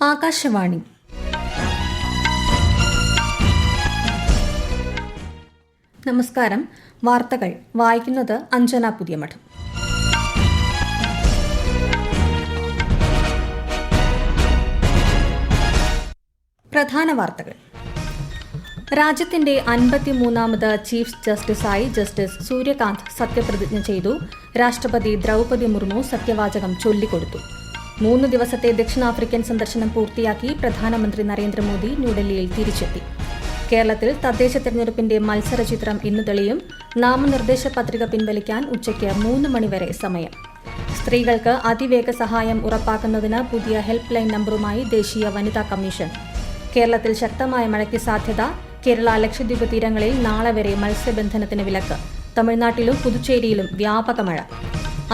ആകാശവാണി. നമസ്കാരം. വാർത്തകൾ വായിക്കുന്നത് അഞ്ജന പുതിയമഠം. പ്രധാന വാർത്തകൾ. രാജ്യത്തിന്റെ 53ാമത് ചീഫ് ജസ്റ്റിസായി ജസ്റ്റിസ് സൂര്യകാന്ത് സത്യപ്രതിജ്ഞ ചെയ്തു. രാഷ്ട്രപതി ദ്രൗപദി മുർമു സത്യവാചകം ചൊല്ലിക്കൊടുത്തു. 3 ദിവസത്തെ ദക്ഷിണാഫ്രിക്കൻ സന്ദർശനം പൂർത്തിയാക്കി പ്രധാനമന്ത്രി നരേന്ദ്രമോദി ന്യൂഡൽഹിയിൽ തിരിച്ചെത്തി. കേരളത്തിൽ തദ്ദേശ തെരഞ്ഞെടുപ്പിന്റെ മത്സരചിത്രം ഇന്ന് തെളിയും. നാമനിർദ്ദേശ പത്രിക പിൻവലിക്കാൻ ഉച്ചയ്ക്ക് 3 മണിവരെ സമയം. സ്ത്രീകൾക്ക് അതിവേഗ സഹായം ഉറപ്പാക്കുന്നതിന് പുതിയ ഹെൽപ്പ് ലൈൻ നമ്പറുമായി ദേശീയ വനിതാ കമ്മീഷൻ. കേരളത്തിൽ ശക്തമായ മഴയ്ക്ക് സാധ്യത. കേരള ലക്ഷദ്വീപ് തീരങ്ങളിൽ നാളെ വരെ മത്സ്യബന്ധനത്തിന് വിലക്ക്. തമിഴ്നാട്ടിലും പുതുച്ചേരിയിലും വ്യാപക മഴ.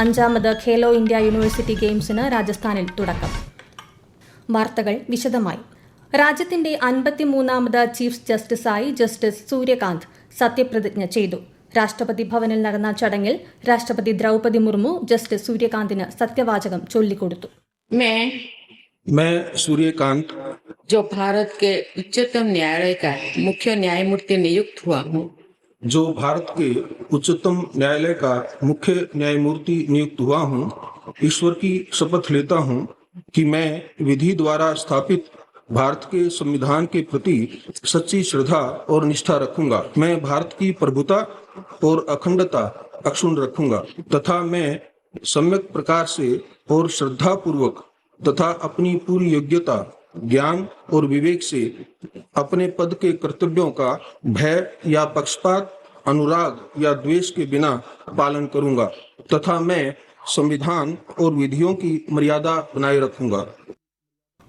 5ാമത് ഖേലോ ഇന്ത്യ യൂണിവേഴ്സിറ്റി ഗെയിംസിന് രാജസ്ഥാനിൽ തുടക്കം. വാർത്തകൾ വിശദമായി. രാജ്യത്തിന്റെ 53ാമത് ചീഫ് ജസ്റ്റിസായി ജസ്റ്റിസ് സൂര്യകാന്ത് സത്യപ്രതിജ്ഞ ചെയ്തു. രാഷ്ട്രപതി ഭവനിൽ നടന്ന ചടങ്ങിൽ രാഷ്ട്രപതി ദ്രൗപദി മുർമു ജസ്റ്റിസ് സൂര്യകാന്തിന് സത്യവാചകം ചൊല്ലിക്കൊടുത്തു. मैं सूर्यकांत, जो भारत के उच्चतम न्यायालय का मुख्य न्यायमूर्ति नियुक्त हुआ हूँ, जो भारत के उच्चतम न्यायालय का मुख्य न्यायमूर्ति नियुक्त हुआ हूँ, ईश्वर की शपथ लेता हूँ कि मैं विधि द्वारा स्थापित भारत के संविधान के प्रति सच्ची श्रद्धा और निष्ठा रखूंगा। मैं भारत की प्रभुता और अखंडता अक्षुण्ण रखूंगा तथा मैं सम्यक प्रकार से और श्रद्धा पूर्वक तथा अपनी पूरी योग्यता, ज्ञान और विवेक से अपने पद के कर्तव्यों का भय या पक्षपात, अनुराग या द्वेष के बिना पालन करूंगा तथा मैं संविधान और विधियों की मर्यादा बनाए रखूंगा.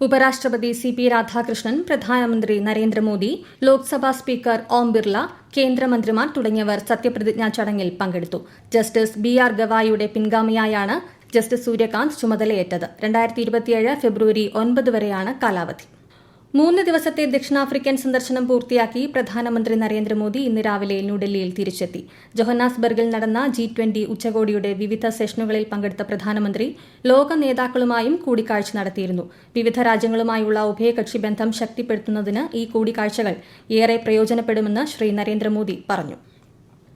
ഉപരാഷ്ട്രപതി CP രാധാകൃഷ്ണൻ, പ്രധാനമന്ത്രി നരേന്ദ്രമോദി, ലോക്സഭാ സ്പീക്കർ ഓം ബിർള, കേന്ദ്രമന്ത്രിമാർ തുടങ്ങിയവർ സത്യപ്രതിജ്ഞാ ചടങ്ങിൽ പങ്കെടുത്തു. Justice BR ഗവായിയുടെ പിൻഗാമിയായാണ് justice Suryakant ചുമതലയേറ്റത്. 2027 ഫെബ്രുവരി 9 വരെയാണ് കാലാവധി. 3 ദിവസത്തെ ദക്ഷിണാഫ്രിക്കൻ സന്ദർശനം പൂർത്തിയാക്കി പ്രധാനമന്ത്രി നരേന്ദ്രമോദി ഇന്ന് രാവിലെ ന്യൂഡൽഹിയിൽ തിരിച്ചെത്തി. ജോഹന്നാസ്ബർഗിൽ നടന്ന G20 ഉച്ചകോടിയുടെ വിവിധ സെഷനുകളിൽ പങ്കെടുത്ത പ്രധാനമന്ത്രി ലോക നേതാക്കളുമായും കൂടിക്കാഴ്ച നടത്തിയിരുന്നു. വിവിധ രാജ്യങ്ങളുമായുള്ള ഉഭയകക്ഷി ബന്ധം ശക്തിപ്പെടുത്തുന്നതിന് ഈ കൂടിക്കാഴ്ചകൾ ഏറെ പ്രയോജനപ്പെടുമെന്ന് ശ്രീ നരേന്ദ്രമോദി പറഞ്ഞു.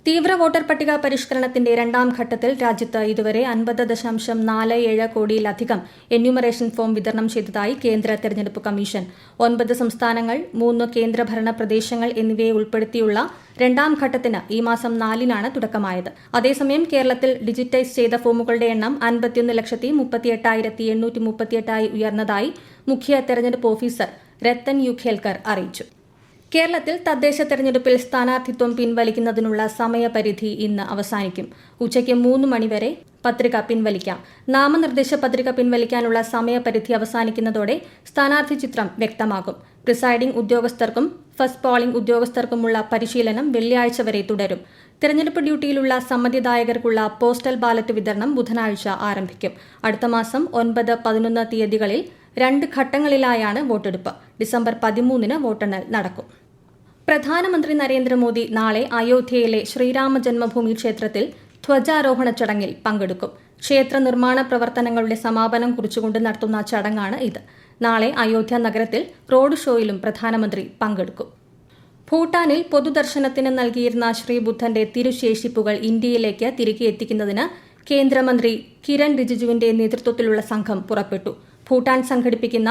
തീവ്ര വോട്ടർ പട്ടിക പരിഷ്കരണത്തിന്റെ 2ാം ഘട്ടത്തിൽ രാജ്യത്ത് ഇതുവരെ 50.47 കോടിയിലധികം എന്യൂമറേഷൻ ഫോം വിതരണം ചെയ്തതായി കേന്ദ്ര തെരഞ്ഞെടുപ്പ് കമ്മീഷൻ. 9 സംസ്ഥാനങ്ങൾ, 3 കേന്ദ്രഭരണ പ്രദേശങ്ങൾ എന്നിവയെ ഉൾപ്പെടുത്തിയുള്ള 2ാം ഘട്ടത്തിന് ഈ മാസം 4-നാണ് തുടക്കമായത്. അതേസമയം കേരളത്തിൽ ഡിജിറ്റൈസ് ചെയ്ത ഫോമുകളുടെ എണ്ണം 51,38,838 ഉയർന്നതായി മുഖ്യ തെരഞ്ഞെടുപ്പ് ഓഫീസർ രത്തൻ യു ഖേൽക്കർ അറിയിച്ചു. കേരളത്തിൽ തദ്ദേശ തെരഞ്ഞെടുപ്പിൽ സ്ഥാനാർത്ഥിത്വം പിൻവലിക്കുന്നതിനുള്ള സമയപരിധി ഇന്ന് അവസാനിക്കും. ഉച്ചയ്ക്ക് 3 മണിവരെ പത്രിക പിൻവലിക്കാം. നാമനിർദ്ദേശ പത്രിക പിൻവലിക്കാനുള്ള സമയപരിധി അവസാനിക്കുന്നതോടെ സ്ഥാനാർത്ഥി ചിത്രം വ്യക്തമാകും. പ്രിസൈഡിംഗ് ഉദ്യോഗസ്ഥർക്കും ഫസ്റ്റ് പോളിംഗ് ഉദ്യോഗസ്ഥർക്കുമുള്ള പരിശീലനം വെള്ളിയാഴ്ച വരെ തുടരും. തെരഞ്ഞെടുപ്പ് ഡ്യൂട്ടിയിലുള്ള സമ്മതിദായകർക്കുള്ള പോസ്റ്റൽ ബാലറ്റ് വിതരണം ബുധനാഴ്ച ആരംഭിക്കും. അടുത്ത മാസം 9, 11 തീയതികളിൽ 2 ഘട്ടങ്ങളിലായാണ് വോട്ടെടുപ്പ്. ഡിസംബർ 13-ന് വോട്ടെണ്ണൽ നടക്കും. പ്രധാനമന്ത്രി നരേന്ദ്രമോദി നാളെ അയോധ്യയിലെ ശ്രീരാമ ജന്മഭൂമി ക്ഷേത്രത്തിൽ ധ്വജാരോഹണ ചടങ്ങിൽ പങ്കെടുക്കും. ക്ഷേത്ര നിർമ്മാണ പ്രവർത്തനങ്ങളുടെ സമാപനം കുറിച്ചുകൊണ്ട് നടത്തുന്ന ചടങ്ങാണ് ഇത്. നാളെ അയോധ്യ നഗരത്തിൽ റോഡ് ഷോയിലും പ്രധാനമന്ത്രി പങ്കെടുക്കും. ഭൂട്ടാനിൽ പൊതുദർശനത്തിന് നൽകിയിരുന്ന ശ്രീബുദ്ധന്റെ തിരുശേഷിപ്പുകൾ ഇന്ത്യയിലേക്ക് തിരികെ എത്തിക്കുന്നതിന് കേന്ദ്രമന്ത്രി കിരൺ റിജിജുവിന്റെ നേതൃത്വത്തിലുള്ള സംഘം പുറപ്പെട്ടു. ഭൂട്ടാൻ സംഘടിപ്പിക്കുന്ന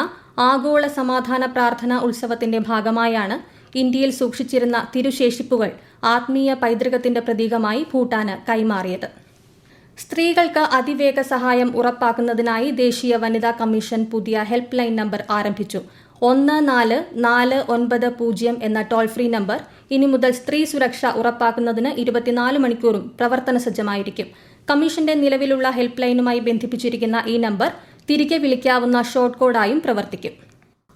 ആഗോള സമാധാന പ്രാർത്ഥന ഉത്സവത്തിന്റെ ഭാഗമായാണ് ഇന്ത്യയിൽ സൂക്ഷിച്ചിരുന്ന തിരുശേഷിപ്പുകൾ ആത്മീയ പൈതൃകത്തിന്റെ പ്രതീകമായി ഭൂട്ടാന് കൈമാറിയത്. സ്ത്രീകൾക്ക് അതിവേഗ സഹായം ഉറപ്പാക്കുന്നതിനായി ദേശീയ വനിതാ കമ്മീഷൻ പുതിയ ഹെൽപ്പ് ലൈൻ നമ്പർ ആരംഭിച്ചു. 1449 എന്ന ടോൾ ഫ്രീ നമ്പർ ഇനി മുതൽ സ്ത്രീ സുരക്ഷ ഉറപ്പാക്കുന്നതിന് 24 മണിക്കൂറും പ്രവർത്തന സജ്ജമായിരിക്കും. കമ്മീഷന്റെ നിലവിലുള്ള ഹെൽപ്പ് ലൈനുമായി ബന്ധിപ്പിച്ചിരിക്കുന്ന ഈ നമ്പർ തിരികെ വിളിക്കാവുന്ന ഷോർട്ട് കോഡായും പ്രവർത്തിക്കും.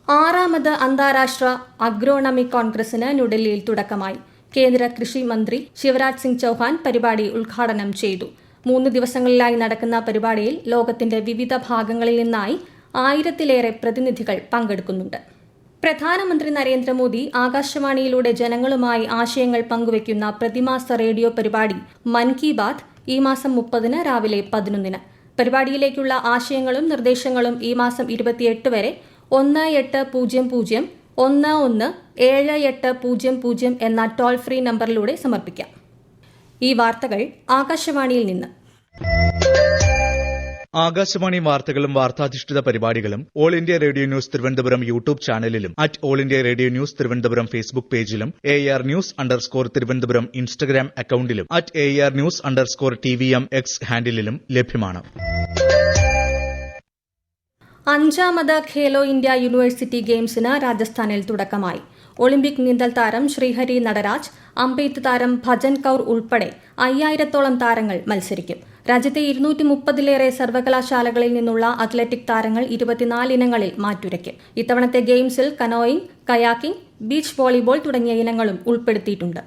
6ാമത് അന്താരാഷ്ട്ര അഗ്രോണമിക് കോൺഗ്രസിന് ന്യൂഡൽഹിയിൽ തുടക്കമായി. കേന്ദ്ര കൃഷി മന്ത്രി ശിവരാജ് സിംഗ് ചൌഹാൻ പരിപാടി ഉദ്ഘാടനം ചെയ്തു. 3 ദിവസങ്ങളിലായി നടക്കുന്ന പരിപാടിയിൽ ലോകത്തിന്റെ വിവിധ ഭാഗങ്ങളിൽ നിന്നായി 1000-ലേറെ പ്രതിനിധികൾ പങ്കെടുക്കുന്നുണ്ട്. പ്രധാനമന്ത്രി നരേന്ദ്രമോദി ആകാശവാണിയിലൂടെ ജനങ്ങളുമായി ആശയങ്ങൾ പങ്കുവയ്ക്കുന്ന പ്രതിമാസ റേഡിയോ പരിപാടി മൻ കി ബാത് ഈ മാസം 30-ന് രാവിലെ 11-ന്. പരിപാടിയിലേക്കുള്ള ആശയങ്ങളും നിർദ്ദേശങ്ങളും ഈ മാസം 28 വരെ 1800-11-7800 എന്ന ടോൾ ഫ്രീ നമ്പറിലൂടെ സമർപ്പിക്കാം. ഈ വാർത്തകൾ ആകാശവാണിയിൽ നിന്ന്. ആകാശവാണി വാർത്തകളും വാർത്താധിഷ്ഠിത പരിപാടികളും all India radio news Thiruvananthapuram YouTube ചാനലിലും all India radio news Thiruvananthapuram Facebook പേജിലും AR News_ തിരുവനന്തപുരം ഇൻസ്റ്റഗ്രാം അക്കൌണ്ടിലും AR News_TVM X ഹാൻഡിലും ലഭ്യമാണ്. 5ാമത് ഖേലോ ഇന്ത്യ യൂണിവേഴ്സിറ്റി ഗെയിംസിന് രാജസ്ഥാനിൽ തുടക്കമായി. ഒളിമ്പിക് നീന്തൽ താരം ശ്രീഹരി നടരാജ്, അമ്പെയ്ത്ത് താരം ഭജൻ കൌർ ഉൾപ്പെടെ 5000-ഓളം താരങ്ങൾ മത്സരിക്കും. രാജ്യത്തെ 230-ലേറെ സർവകലാശാലകളിൽ നിന്നുള്ള അത്ലറ്റിക് താരങ്ങൾ 24 ഇനങ്ങളിൽ മാറ്റുരയ്ക്കും. ഇത്തവണത്തെ ഗെയിംസിൽ കനോയിങ്, കയാക്കിംഗ്, ബീച്ച് വോളിബോൾ തുടങ്ങിയ ഇനങ്ങളും ഉൾപ്പെടുത്തിയിട്ടുണ്ട്.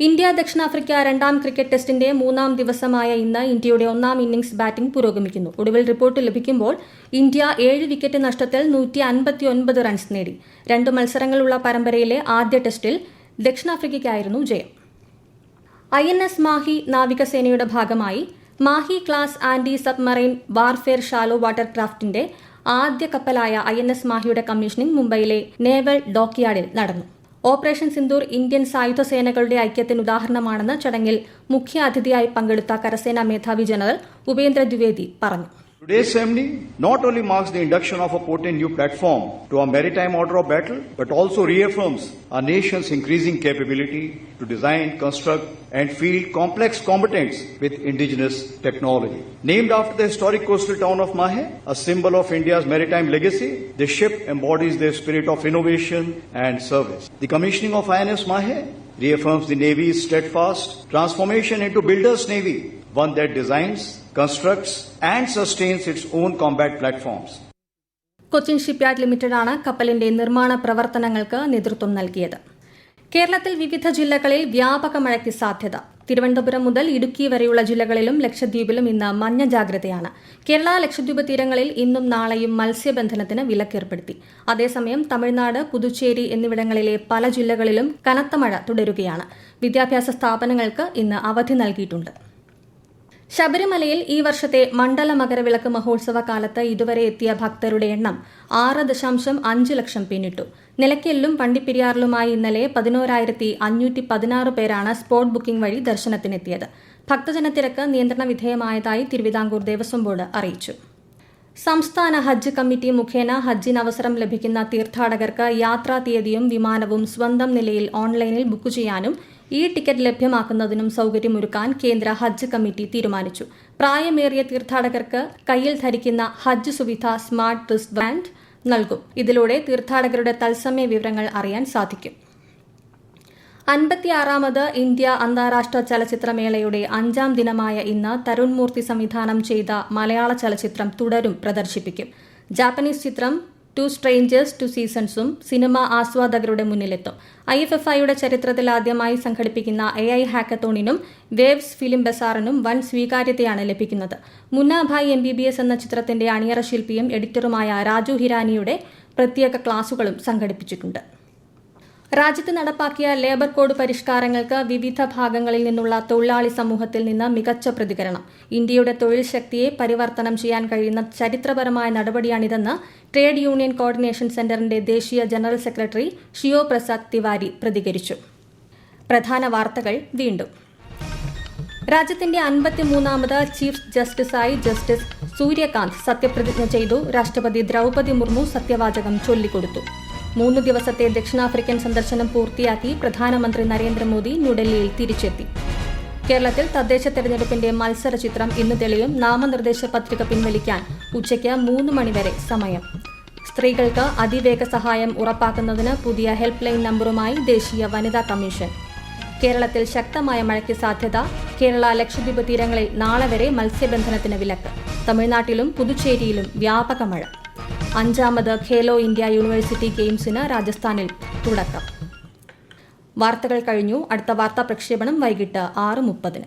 ഇന്ത്യ ദക്ഷിണാഫ്രിക്ക 2ാം ക്രിക്കറ്റ് ടെസ്റ്റിന്റെ 3ാം ദിവസമായ ഇന്ന് ഇന്ത്യയുടെ 1ാം ഇന്നിംഗ്സ് ബാറ്റിംഗ് പുരോഗമിക്കുന്നു. ഒടുവിൽ റിപ്പോർട്ട് ലഭിക്കുമ്പോൾ ഇന്ത്യ 7 വിക്കറ്റ് നഷ്ടത്തിൽ 159 റൺസ് നേടി. 2 മത്സരങ്ങളുള്ള പരമ്പരയിലെ ആദ്യ ടെസ്റ്റിൽ ദക്ഷിണാഫ്രിക്കയ്ക്കായിരുന്നു ജയം. INS മാഹി നാവികസേനയുടെ ഭാഗമായി Mahe class anti submarine warfare shallow water ക്രാഫ്റ്റിന്റെ ആദ്യ കപ്പലായ INS മാഹിയുടെ കമ്മീഷനിംഗ് മുംബൈയിലെ നേവൽ ഡോക്യാർഡിൽ നടന്നു. ഓപ്പറേഷൻ സിന്ദൂർ ഇന്ത്യൻ സായുധ സേനകളുടെ ഐക്യത്തിന് ഉദാഹരണമാണെന്ന് ചടങ്ങിൽ മുഖ്യാതിഥിയായി പങ്കെടുത്ത കരസേനാ മേധാവി ജനറൽ ഉപേന്ദ്ര ദ്വിവേദി പറഞ്ഞു. Today's ceremony not only marks the induction of a potent new platform to our maritime order of battle, but also reaffirms our nation's increasing capability to design, construct and field complex combatants with indigenous technology. Named after the historic coastal town of Mahe, a symbol of India's maritime legacy, this ship embodies the spirit of innovation and service. The commissioning of INS Mahe reaffirms the Navy's steadfast transformation into builder's Navy, one that designs, constructs and sustains its own combat platforms. Cochin shipyard ലിമിറ്റഡാണ് കപ്പലിന്റെ നിർമ്മാണ പ്രവർത്തനങ്ങൾക്ക് നേതൃത്വം നൽകിയത്. കേരളത്തിൽ വിവിധ ജില്ലകളിൽ വ്യാപക മഴയ്ക്ക് സാധ്യത. തിരുവനന്തപുരം മുതൽ ഇടുക്കി വരെയുള്ള ജില്ലകളിലും ലക്ഷദ്വീപിലും ഇന്ന് മഞ്ഞ ജാഗ്രതയാണ്. കേരള ലക്ഷദ്വീപ് തീരങ്ങളിൽ ഇന്നും നാളെയും മത്സ്യബന്ധനത്തിന് വിലക്കേർപ്പെടുത്തി. അതേസമയം തമിഴ്നാട്, പുതുച്ചേരി എന്നിവിടങ്ങളിലെ പല ജില്ലകളിലും കനത്ത മഴ തുടരുകയാണ്. വിദ്യാഭ്യാസ സ്ഥാപനങ്ങൾക്ക് ഇന്ന് അവധി നൽകിയിട്ടുണ്ട്. ശബരിമലയിൽ ഈ വർഷത്തെ മണ്ഡല മകരവിളക്ക് മഹോത്സവ കാലത്ത് ഇതുവരെ എത്തിയ ഭക്തരുടെ എണ്ണം 6.5 ലക്ഷം പിന്നിട്ടു. നിലയ്ക്കലിലും വണ്ടിപ്പെരിയാറിലുമായി ഇന്നലെ 11,516 പേരാണ് സ്പോട്ട് ബുക്കിംഗ് വഴി ദർശനത്തിനെത്തിയത്. ഭക്തജനത്തിരക്ക് നിയന്ത്രണ വിധേയമായതായി തിരുവിതാംകൂർ ദേവസ്വം ബോർഡ് അറിയിച്ചു. സംസ്ഥാന ഹജ്ജ് കമ്മിറ്റി മുഖേന ഹജ്ജിന് അവസരം ലഭിക്കുന്ന തീർത്ഥാടകർക്ക് യാത്രാ തീയതിയും വിമാനവും സ്വന്തം നിലയിൽ ഓൺലൈനിൽ ബുക്ക് ചെയ്യാനും ടിക്കറ്റ് ലഭ്യമാക്കുന്നതിനും സൌകര്യമൊരുക്കാൻ കേന്ദ്ര ഹജ്ജ് കമ്മിറ്റി തീരുമാനിച്ചു. പ്രായമേറിയ തീർത്ഥാടകർക്ക് കയ്യിൽ ധരിക്കുന്ന ഹജ്ജ് സുവിധ സ്മാർട്ട് റിസ്റ്റ് ബാൻഡ് നൽകും. ഇതിലൂടെ തീർത്ഥാടകരുടെ തത്സമയ വിവരങ്ങൾ അറിയാൻ സാധിക്കും. 56ാമത് ഇന്ത്യ അന്താരാഷ്ട്ര ചലച്ചിത്രമേളയുടെ 5ാം ദിനമായ ഇന്ന് തരുൺ മൂർത്തി സംവിധാനം ചെയ്ത മലയാള ചലച്ചിത്രം തുടരും പ്രദർശിപ്പിക്കും. ജാപ്പനീസ് ചിത്രം 2 Strangers 2 Seasonsഉം സിനിമ ആസ്വാദകരുടെ മുന്നിലെത്തും. IFFIയുടെ ചരിത്രത്തിൽ ആദ്യമായി സംഘടിപ്പിക്കുന്ന AI ഹാക്കത്തോണിനും വേവ്സ് ഫിലിം ബസാറിനും വൻ സ്വീകാര്യതയാണ് ലഭിക്കുന്നത്. മുന്നാഭായ് MBBS എന്ന ചിത്രത്തിന്റെ അണിയറ ശില്പിയും എഡിറ്ററുമായ രാജു ഹിരാനിയുടെ പ്രത്യേക ക്ലാസുകളും സംഘടിപ്പിച്ചിട്ടുണ്ട്. രാജ്യത്ത് നടപ്പാക്കിയ ലേബർ കോഡ് പരിഷ്കാരങ്ങൾക്ക് വിവിധ ഭാഗങ്ങളിൽ നിന്നുള്ള തൊഴിലാളി സമൂഹത്തിൽ നിന്ന് മികച്ച പ്രതികരണം. ഇന്ത്യയുടെ തൊഴിൽ ശക്തിയെ പരിവർത്തനം ചെയ്യാൻ കഴിയുന്ന ചരിത്രപരമായ നടപടിയാണിതെന്ന് ട്രേഡ് യൂണിയൻ കോർഡിനേഷൻ സെന്ററിന്റെ ദേശീയ ജനറൽ സെക്രട്ടറി ഷിയോ പ്രസാദ് തിവാരി പ്രതികരിച്ചു. പ്രധാന വാർത്തകൾ വീണ്ടും. രാജ്യത്തിന്റെ 53ാമത് ചീഫ് ജസ്റ്റിസായി ജസ്റ്റിസ് സൂര്യകാന്ത് സത്യപ്രതിജ്ഞ ചെയ്തു. രാഷ്ട്രപതി ദ്രൌപദി മുർമു സത്യവാചകം ചൊല്ലിക്കൊടുത്തു. 3 ദിവസത്തെ ദക്ഷിണാഫ്രിക്കൻ സന്ദർശനം പൂർത്തിയാക്കി പ്രധാനമന്ത്രി നരേന്ദ്രമോദി ന്യൂഡൽഹിയിൽ തിരിച്ചെത്തി. കേരളത്തിൽ തദ്ദേശ തെരഞ്ഞെടുപ്പിന്റെ മത്സര ചിത്രം ഇന്ന് തെളിയും. നാമനിർദ്ദേശ പത്രിക പിൻവലിക്കാൻ ഉച്ചയ്ക്ക് 3 മണിവരെ സമയം. സ്ത്രീകൾക്ക് അതിവേഗ സഹായം ഉറപ്പാക്കുന്നതിന് പുതിയ ഹെൽപ്പ് ലൈൻ നമ്പറുമായി ദേശീയ വനിതാ കമ്മീഷൻ. കേരളത്തിൽ ശക്തമായ മഴയ്ക്ക് സാധ്യത. കേരള ലക്ഷദ്വീപ് തീരങ്ങളിൽ നാളെ വരെ മത്സ്യബന്ധനത്തിന് വിലക്ക്. തമിഴ്നാട്ടിലും പുതുച്ചേരിയിലും വ്യാപക മഴ. 5ാമത് ഖേലോ ഇന്ത്യ യൂണിവേഴ്സിറ്റി ഗെയിംസിന് രാജസ്ഥാനിൽ തുടക്കം. വാർത്തകൾ കഴിഞ്ഞു. അടുത്ത വാർത്താ പ്രക്ഷേപണം വൈകിട്ട് 6:30.